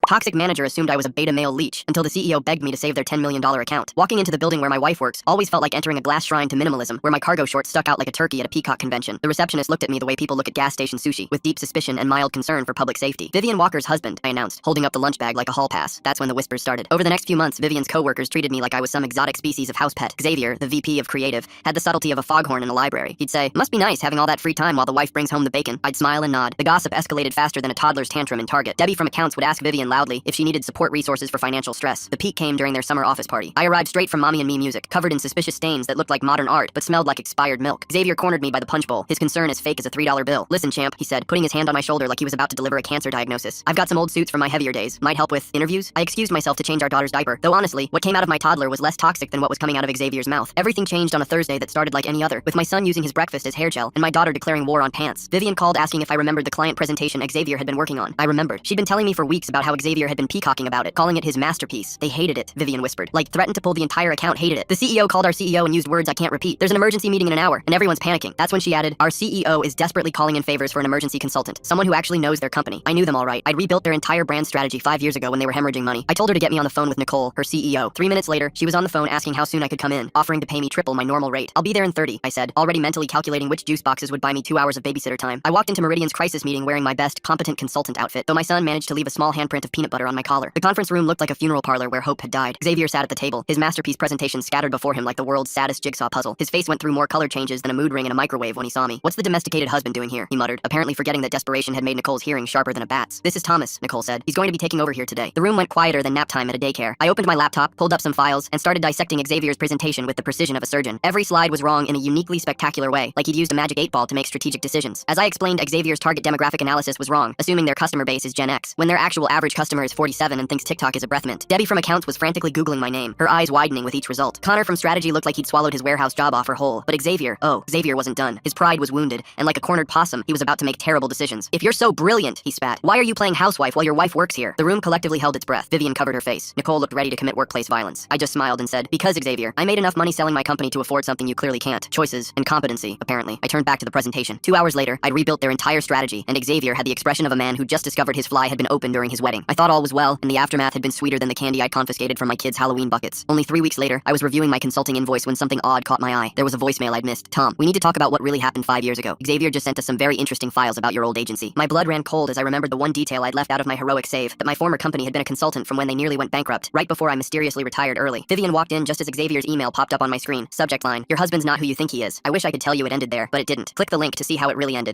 Toxic manager assumed I was a beta male leech until the CEO begged me to save their $10 million account. Walking into the building where my wife works always felt like entering a glass shrine to minimalism, where my cargo shorts stuck out like a turkey at a peacock convention. The receptionist looked at me the way people look at gas station sushi, with deep suspicion and mild concern for public safety. Vivian Walker's husband, I announced, holding up the lunch bag like a hall pass. That's when the whispers started. Over the next few months, Vivian's co-workers treated me like I was some exotic species of house pet. Xavier, the VP of Creative, had the subtlety of a foghorn in a library. He'd say, "Must be nice having all that free time while the wife brings home the bacon." I'd smile and nod. The gossip escalated faster than a toddler's tantrum in Target. Debbie from accounts would ask Vivian loudly if she needed support resources for financial stress. The peak came during their summer office party. I arrived straight from Mommy and Me music, covered in suspicious stains that looked like modern art but smelled like expired milk. Xavier cornered me by the punch bowl, his concern as fake as a $3 bill. "Listen, champ," he said, putting his hand on my shoulder like he was about to deliver a cancer diagnosis. "I've got some old suits from my heavier days. Might help with interviews." I excused myself to change our daughter's diaper, though honestly, what came out of my toddler was less toxic than what was coming out of Xavier's mouth. Everything changed on a Thursday that started like any other, with my son using his breakfast as hair gel and my daughter declaring war on pants. Vivian called asking if I remembered the client presentation Xavier had been working on. I remembered. She'd been telling me for weeks about how Xavier had been peacocking about it, calling it his masterpiece. They hated it, Vivian whispered. Like, threatened to pull the entire account, hated it. The CEO called our CEO and used words I can't repeat. "There's an emergency meeting in an hour, and everyone's panicking." That's when she added, "Our CEO is desperately calling in favors for an emergency consultant, someone who actually knows their company." I knew them all right. I'd rebuilt their entire brand strategy 5 years ago when they were hemorrhaging money. I told her to get me on the phone with Nicole, her CEO. 3 minutes later, she was on the phone asking how soon I could come in, offering to pay me triple my normal rate. "I'll be there in 30, I said, already mentally calculating which juice boxes would buy me 2 hours of babysitter time. I walked into Meridian's crisis meeting wearing my best competent consultant outfit, though my son managed to leave a small handprint of peanut butter on my collar. The conference room looked like a funeral parlor where hope had died. Xavier sat at the table, his masterpiece presentation scattered before him like the world's saddest jigsaw puzzle. His face went through more color changes than a mood ring in a microwave when he saw me. "What's the domesticated husband doing here?" he muttered, apparently forgetting that desperation had made Nicole's hearing sharper than a bat's. "This is Thomas," Nicole said. "He's going to be taking over here today." The room went quieter than nap time at a daycare. I opened my laptop, pulled up some files, and started dissecting Xavier's presentation with the precision of a surgeon. Every slide was wrong in a uniquely spectacular way, like he'd used a magic 8-ball to make strategic decisions. As I explained, Xavier's target demographic analysis was wrong, assuming their customer base is Gen X, when their actual average customer is 47 and thinks TikTok is a breath mint. Debbie from accounts was frantically Googling my name, her eyes widening with each result. Connor from strategy looked like he'd swallowed his warehouse job offer whole, but Xavier wasn't done. His pride was wounded, and like a cornered possum, he was about to make terrible decisions. "If you're so brilliant," he spat, "why are you playing housewife while your wife works here?" The room collectively held its breath. Vivian covered her face. Nicole looked ready to commit workplace violence. I just smiled and said, "Because, Xavier, I made enough money selling my company to afford something you clearly can't. Choices and competency, apparently." I turned back to the presentation. 2 hours later, I'd rebuilt their entire strategy, and Xavier had the expression of a man who just discovered his fly had been open during his wedding. I thought all was well, and the aftermath had been sweeter than the candy I'd confiscated from my kids' Halloween buckets. Only 3 weeks later, I was reviewing my consulting invoice when something odd caught my eye. There was a voicemail I'd missed. "Tom, we need to talk about what really happened 5 years ago. Xavier just sent us some very interesting files about your old agency." My blood ran cold as I remembered the one detail I'd left out of my heroic save, that my former company had been a consultant from when they nearly went bankrupt, right before I mysteriously retired early. Vivian walked in just as Xavier's email popped up on my screen. Subject line, "Your husband's not who you think he is. I wish I could tell you it ended there, but it didn't. Click the link to see how it really ended."